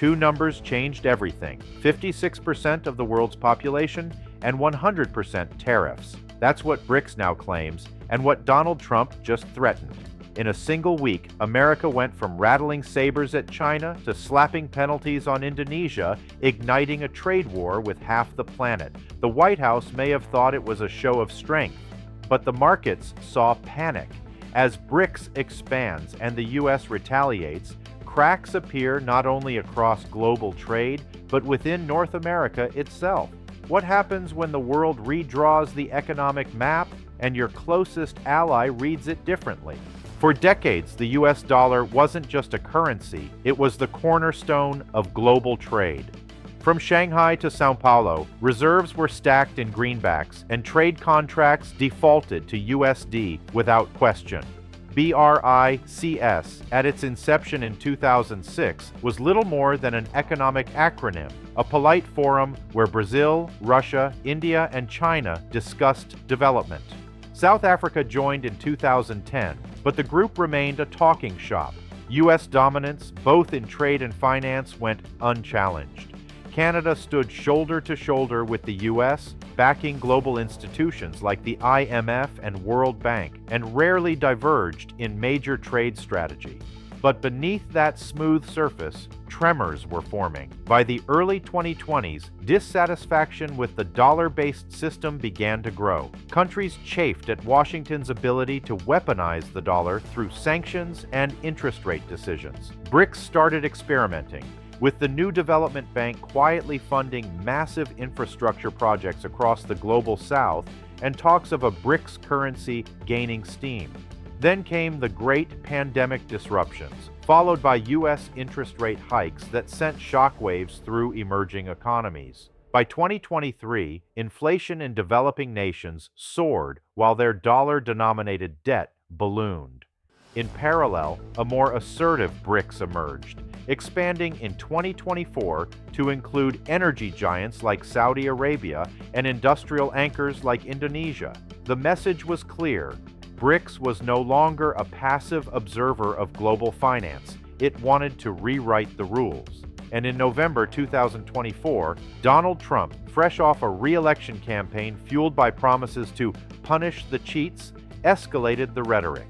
two numbers changed everything: 56% of the world's population and 100% tariffs. That's what BRICS now claims, and what Donald Trump just threatened. In a single week, America went from rattling sabers at China to slapping penalties on Indonesia, igniting a trade war with half the planet. The White House may have thought it was a show of strength, but the markets saw panic. As BRICS expands and the U.S. retaliates, cracks appear not only across global trade, but within North America itself. What happens when the world redraws the economic map and your closest ally reads it differently? For decades, the US dollar wasn't just a currency, it was the cornerstone of global trade. From Shanghai to Sao Paulo, reserves were stacked in greenbacks, and trade contracts defaulted to USD without question. BRICS, at its inception in 2006, was little more than an economic acronym, a polite forum where Brazil, Russia, India, and China discussed development. South Africa joined in 2010, but the group remained a talking shop. U.S. dominance, both in trade and finance, went unchallenged. Canada stood shoulder to shoulder with the U.S., backing global institutions like the IMF and World Bank, and rarely diverged in major trade strategy. But beneath that smooth surface, tremors were forming. By the early 2020s, dissatisfaction with the dollar-based system began to grow. Countries chafed at Washington's ability to weaponize the dollar through sanctions and interest rate decisions. BRICS started experimenting, with the new development bank quietly funding massive infrastructure projects across the global south, and talks of a BRICS currency gaining steam. Then came the great pandemic disruptions, followed by U.S. interest rate hikes that sent shockwaves through emerging economies. By 2023, inflation in developing nations soared while their dollar-denominated debt ballooned. In parallel, a more assertive BRICS emerged, expanding in 2024 to include energy giants like Saudi Arabia and industrial anchors like Indonesia. The message was clear: BRICS was no longer a passive observer of global finance. It wanted to rewrite the rules. And in November 2024, Donald Trump, fresh off a re-election campaign fueled by promises to punish the cheats, escalated the rhetoric.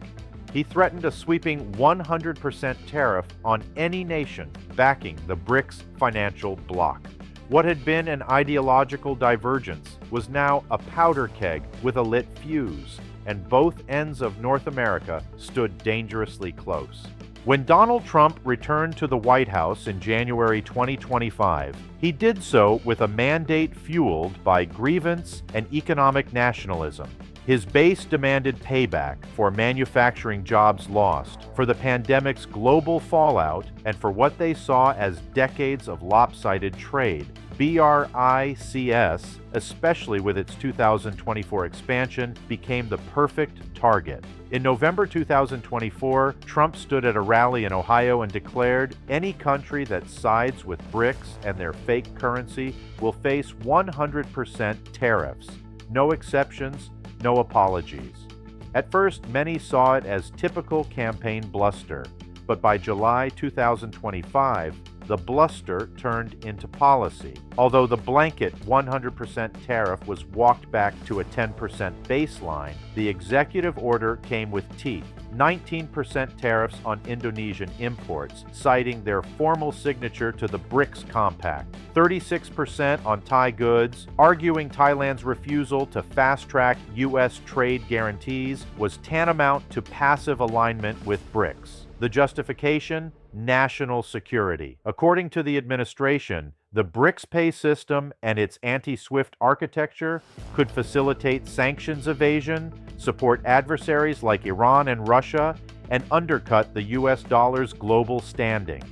He threatened a sweeping 100% tariff on any nation backing the BRICS financial bloc. What had been an ideological divergence was now a powder keg with a lit fuse, and both ends of North America stood dangerously close. When Donald Trump returned to the White House in January 2025, he did so with a mandate fueled by grievance and economic nationalism. His base demanded payback for manufacturing jobs lost, for the pandemic's global fallout, and for what they saw as decades of lopsided trade. BRICS, especially with its 2024 expansion, became the perfect target. In November 2024, Trump stood at a rally in Ohio and declared, "Any country that sides with BRICS and their fake currency will face 100% tariffs. No exceptions, no apologies." At first, many saw it as typical campaign bluster, but by July 2025, the bluster turned into policy. Although the blanket 100% tariff was walked back to a 10% baseline, the executive order came with teeth. 19% tariffs on Indonesian imports, citing their formal signature to the BRICS Compact. 36% on Thai goods, arguing Thailand's refusal to fast-track U.S. trade guarantees was tantamount to passive alignment with BRICS. The justification? National security. According to the administration, the BRICS pay system and its anti-SWIFT architecture could facilitate sanctions evasion, support adversaries like Iran and Russia, and undercut the U.S. dollar's global standing.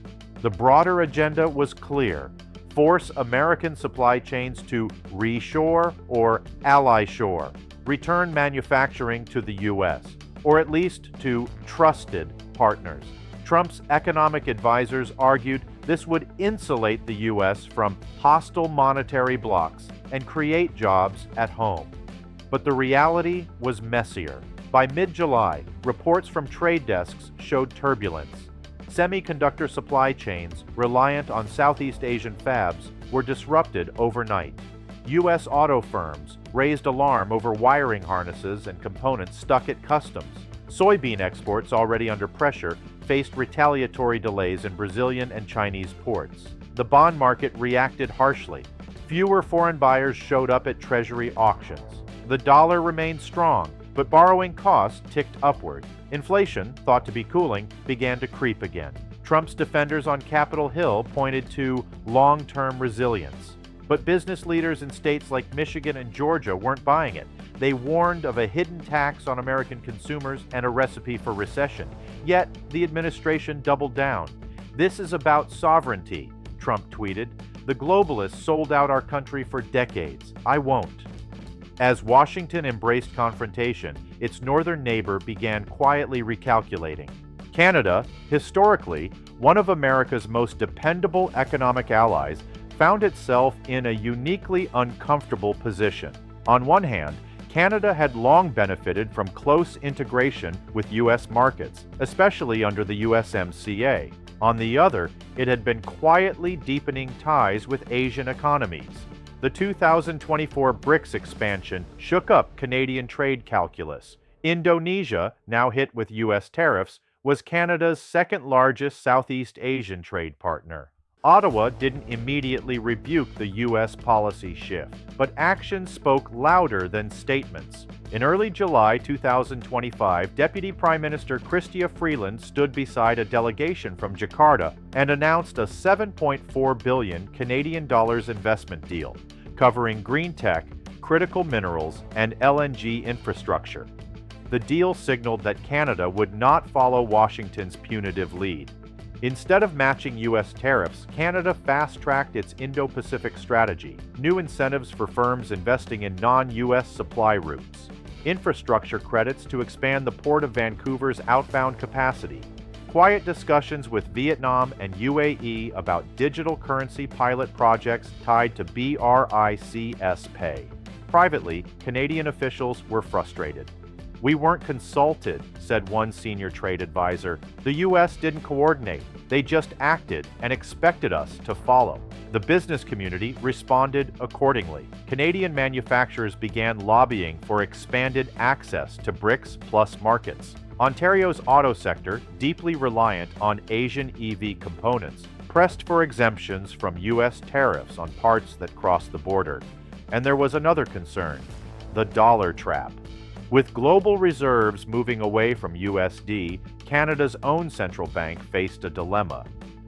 The broader agenda was clear: force American supply chains to reshore or ally shore, return manufacturing to the U.S., or at least to trusted partners. Trump's economic advisors argued this would insulate the U.S. from hostile monetary blocs and create jobs at home. But the reality was messier. By mid-July, reports from trade desks showed turbulence. Semiconductor supply chains reliant on Southeast Asian fabs were disrupted overnight. U.S. auto firms raised alarm over wiring harnesses and components stuck at customs. Soybean exports, already under pressure, faced retaliatory delays in Brazilian and Chinese ports. The bond market reacted harshly. Fewer foreign buyers showed up at Treasury auctions. The dollar remained strong, but borrowing costs ticked upward. Inflation, thought to be cooling, began to creep again. Trump's defenders on Capitol Hill pointed to long-term resilience. But business leaders in states like Michigan and Georgia weren't buying it. They warned of a hidden tax on American consumers and a recipe for recession. Yet, the administration doubled down. "This is about sovereignty," Trump tweeted. "The globalists sold out our country for decades. I won't." As Washington embraced confrontation, its northern neighbor began quietly recalculating. Canada, historically one of America's most dependable economic allies, found itself in a uniquely uncomfortable position. On one hand, Canada had long benefited from close integration with U.S. markets, especially under the USMCA. On the other, it had been quietly deepening ties with Asian economies. The 2024 BRICS expansion shook up Canadian trade calculus. Indonesia, now hit with U.S. tariffs, was Canada's second-largest Southeast Asian trade partner. Ottawa didn't immediately rebuke the U.S. policy shift, but actions spoke louder than statements. In early July 2025, Deputy Prime Minister Chrystia Freeland stood beside a delegation from Jakarta and announced a $7.4 billion Canadian dollars investment deal, covering green tech, critical minerals, and LNG infrastructure. The deal signaled that Canada would not follow Washington's punitive lead. Instead of matching U.S. tariffs, Canada fast-tracked its Indo-Pacific strategy, new incentives for firms investing in non-U.S. supply routes, infrastructure credits to expand the Port of Vancouver's outbound capacity, quiet discussions with Vietnam and UAE about digital currency pilot projects tied to BRICS pay. Privately, Canadian officials were frustrated. "We weren't consulted," said one senior trade advisor. "The U.S. didn't coordinate. They just acted and expected us to follow." The business community responded accordingly. Canadian manufacturers began lobbying for expanded access to BRICS plus markets. Ontario's auto sector, deeply reliant on Asian EV components, pressed for exemptions from U.S. tariffs on parts that cross the border. And there was another concern: the dollar trap. With global reserves moving away from USD, Canada's own central bank faced a dilemma.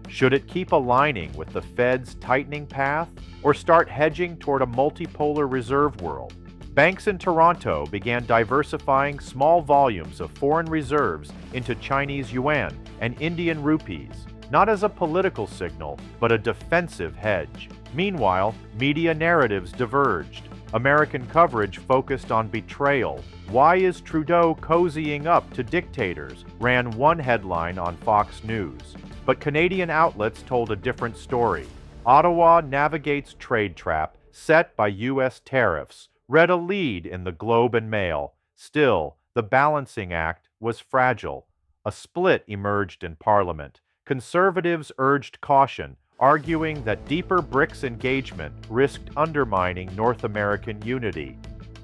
Should it keep aligning with the Fed's tightening path, or start hedging toward a multipolar reserve world? Banks in Toronto began diversifying small volumes of foreign reserves into Chinese yuan and Indian rupees, not as a political signal, but a defensive hedge. Meanwhile, media narratives diverged. American coverage focused on betrayal. "Why is Trudeau cozying up to dictators?" ran one headline on Fox News. But Canadian outlets told a different story. "Ottawa navigates trade trap set by U.S. tariffs," read a lead in the Globe and Mail. Still, the balancing act was fragile. A split emerged in Parliament. Conservatives urged caution, arguing that deeper BRICS engagement risked undermining North American unity.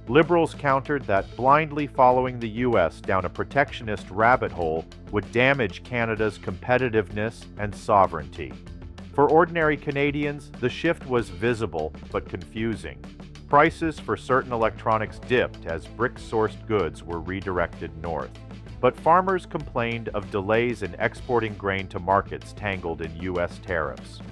Liberals countered that blindly following the U.S. down a protectionist rabbit hole would damage Canada's competitiveness and sovereignty. For ordinary Canadians, the shift was visible but confusing. Prices for certain electronics dipped as BRICS-sourced goods were redirected north. But farmers complained of delays in exporting grain to markets tangled in U.S. tariffs.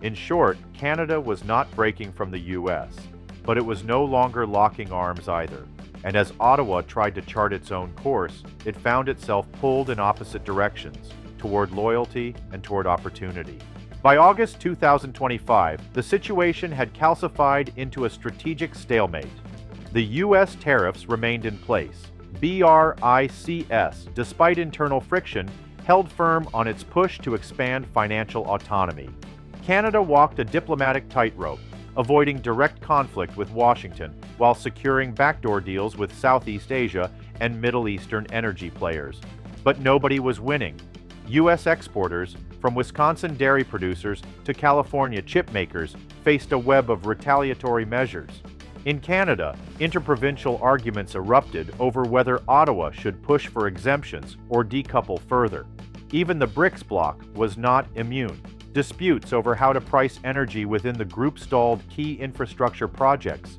In short, Canada was not breaking from the U.S., but it was no longer locking arms either. And as Ottawa tried to chart its own course, it found itself pulled in opposite directions, toward loyalty and toward opportunity. By August 2025, the situation had calcified into a strategic stalemate. The U.S. tariffs remained in place. BRICS, despite internal friction, held firm on its push to expand financial autonomy. Canada walked a diplomatic tightrope, avoiding direct conflict with Washington while securing backdoor deals with Southeast Asia and Middle Eastern energy players. But nobody was winning. U.S. exporters, from Wisconsin dairy producers to California chip makers, faced a web of retaliatory measures. In Canada, interprovincial arguments erupted over whether Ottawa should push for exemptions or decouple further. Even the BRICS bloc was not immune. Disputes over how to price energy within the group stalled key infrastructure projects.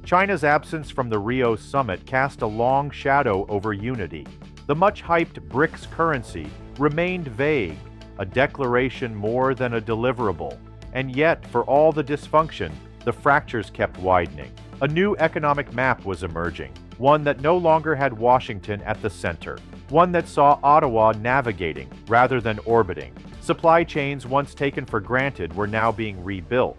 China's absence from the Rio summit cast a long shadow over unity. The much-hyped BRICS currency remained vague, a declaration more than a deliverable. And yet, for all the dysfunction, the fractures kept widening. A new economic map was emerging, one that no longer had Washington at the center, one that saw Ottawa navigating rather than orbiting. Supply chains once taken for granted were now being rebuilt.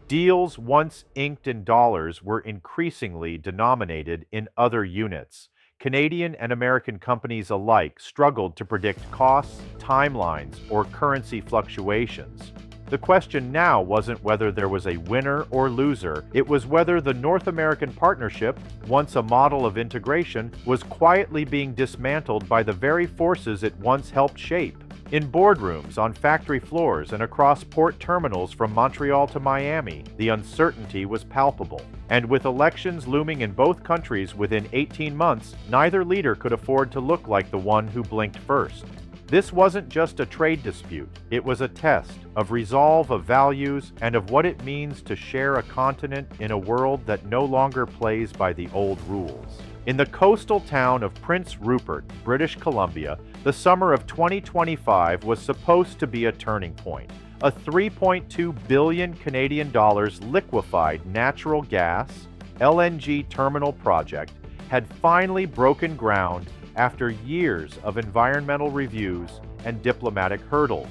Deals once inked in dollars were increasingly denominated in other units. Canadian and American companies alike struggled to predict costs, timelines, or currency fluctuations. The question now wasn't whether there was a winner or loser, it was whether the North American partnership, once a model of integration, was quietly being dismantled by the very forces it once helped shape. In boardrooms, on factory floors, and across port terminals from Montreal to Miami, the uncertainty was palpable. And with elections looming in both countries within 18 months, neither leader could afford to look like the one who blinked first. This wasn't just a trade dispute, it was a test of resolve of values and of what it means to share a continent in a world that no longer plays by the old rules. In the coastal town of Prince Rupert, British Columbia, the summer of 2025 was supposed to be a turning point. A 3.2 billion Canadian dollars liquefied natural gas LNG terminal project had finally broken ground after years of environmental reviews and diplomatic hurdles.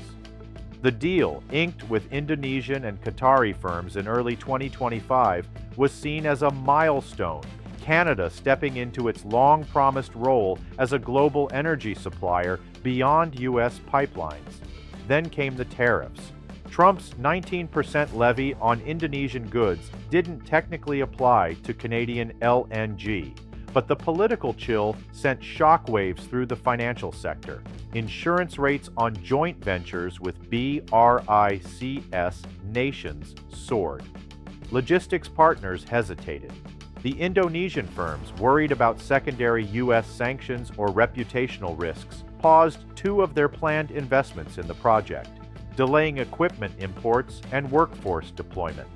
The deal, inked with Indonesian and Qatari firms in early 2025, was seen as a milestone, Canada stepping into its long-promised role as a global energy supplier beyond U.S. pipelines. Then came the tariffs. Trump's 19% levy on Indonesian goods didn't technically apply to Canadian LNG, but the political chill sent shockwaves through the financial sector. Insurance rates on joint ventures with BRICS nations soared. Logistics partners hesitated. The Indonesian firms, worried about secondary U.S. sanctions or reputational risks, paused 2 of their planned investments in the project, delaying equipment imports and workforce deployment.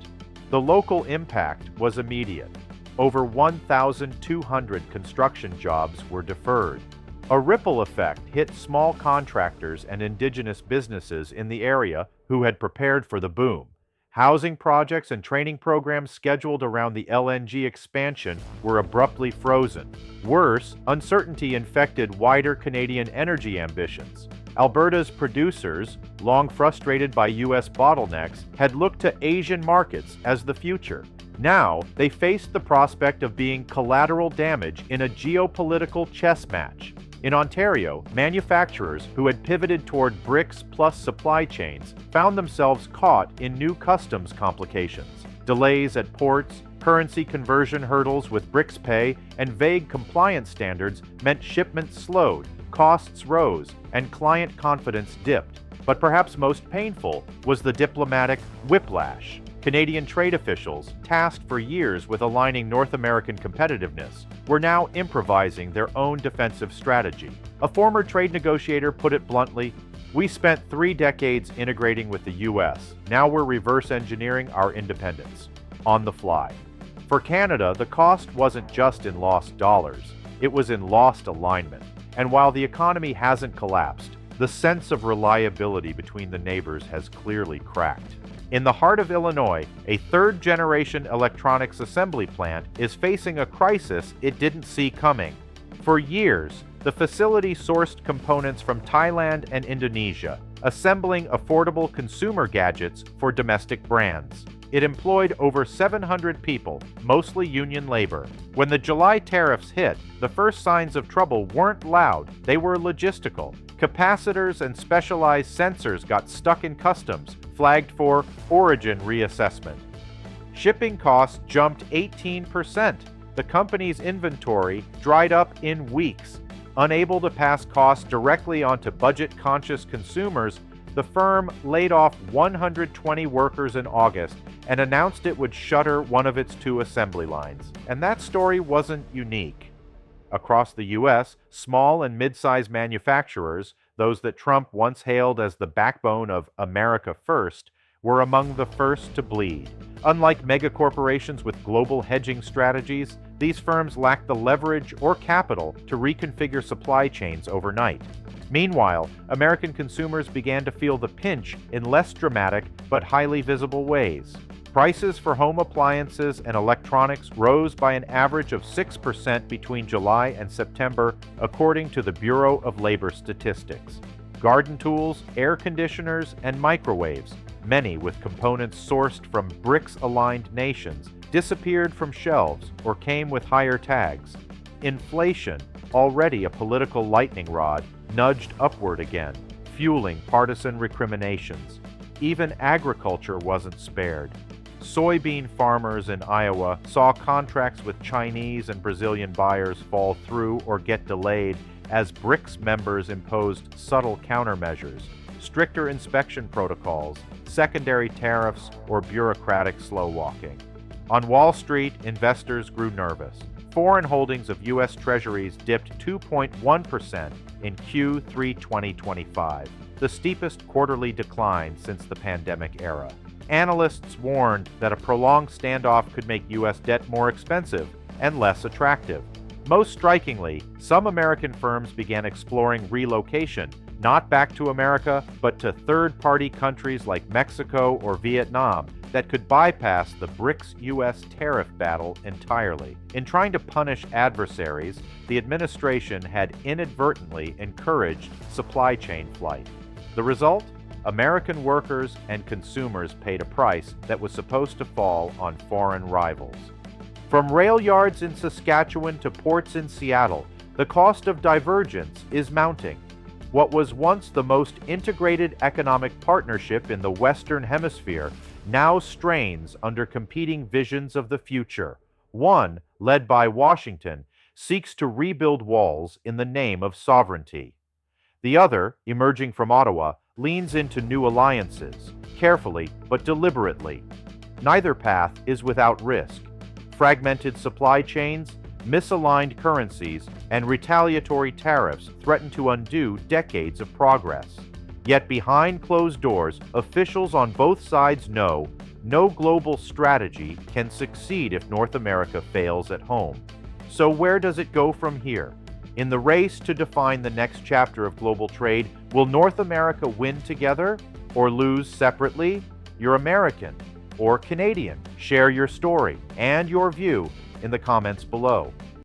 The local impact was immediate. Over 1,200 construction jobs were deferred. A ripple effect hit small contractors and indigenous businesses in the area who had prepared for the boom. Housing projects and training programs scheduled around the LNG expansion were abruptly frozen. Worse, uncertainty infected wider Canadian energy ambitions. Alberta's producers, long frustrated by U.S. bottlenecks, had looked to Asian markets as the future. Now, they faced the prospect of being collateral damage in a geopolitical chess match. In Ontario, manufacturers who had pivoted toward BRICS plus supply chains found themselves caught in new customs complications. Delays at ports, currency conversion hurdles with BRICS pay, and vague compliance standards meant shipments slowed, costs rose, and client confidence dipped. But perhaps most painful was the diplomatic whiplash. Canadian trade officials, tasked for years with aligning North American competitiveness, were now improvising their own defensive strategy. A former trade negotiator put it bluntly, "We spent 3 decades integrating with the U.S. Now we're reverse engineering our independence." On the fly. For Canada, the cost wasn't just in lost dollars, it was in lost alignment. And while the economy hasn't collapsed, the sense of reliability between the neighbors has clearly cracked. In the heart of Illinois, a third-generation electronics assembly plant is facing a crisis it didn't see coming. For years, the facility sourced components from Thailand and Indonesia, assembling affordable consumer gadgets for domestic brands. It employed over 700 people, mostly union labor. When the July tariffs hit, the first signs of trouble weren't loud, they were logistical. Capacitors and specialized sensors got stuck in customs, flagged for origin reassessment. Shipping costs jumped 18%. The company's inventory dried up in weeks. Unable to pass costs directly onto budget-conscious consumers, the firm laid off 120 workers in August and announced it would shutter one of its 2 assembly lines. And that story wasn't unique. Across the U.S., small and mid-sized manufacturers, those that Trump once hailed as the backbone of America First, were among the first to bleed. Unlike megacorporations with global hedging strategies, these firms lacked the leverage or capital to reconfigure supply chains overnight. Meanwhile, American consumers began to feel the pinch in less dramatic but highly visible ways. Prices for home appliances and electronics rose by an average of 6% between July and September, according to the Bureau of Labor Statistics. Garden tools, air conditioners, and microwaves, many with components sourced from BRICS-aligned nations, disappeared from shelves or came with higher tags. Inflation, already a political lightning rod, nudged upward again, fueling partisan recriminations. Even agriculture wasn't spared. Soybean farmers in Iowa saw contracts with Chinese and Brazilian buyers fall through or get delayed as BRICS members imposed subtle countermeasures, stricter inspection protocols, secondary tariffs, or bureaucratic slow-walking. On Wall Street, investors grew nervous. Foreign holdings of U.S. Treasuries dipped 2.1% in Q3 2025, the steepest quarterly decline since the pandemic era. Analysts warned that a prolonged standoff could make U.S. debt more expensive and less attractive. Most strikingly, some American firms began exploring relocation, not back to America, but to third-party countries like Mexico or Vietnam that could bypass the BRICS-U.S. tariff battle entirely. In trying to punish adversaries, the administration had inadvertently encouraged supply chain flight. The result? American workers and consumers paid a price that was supposed to fall on foreign rivals. From rail yards in Saskatchewan to ports in Seattle, the cost of divergence is mounting. What was once the most integrated economic partnership in the Western Hemisphere now strains under competing visions of the future. One, led by Washington, seeks to rebuild walls in the name of sovereignty. The other, emerging from Ottawa, leans into new alliances, carefully but deliberately. Neither path is without risk. Fragmented supply chains, misaligned currencies, and retaliatory tariffs threaten to undo decades of progress. Yet behind closed doors, officials on both sides know no global strategy can succeed if North America fails at home. So where does it go from here? In the race to define the next chapter of global trade, will North America win together or lose separately? You're American or Canadian. Share your story and your view in the comments below.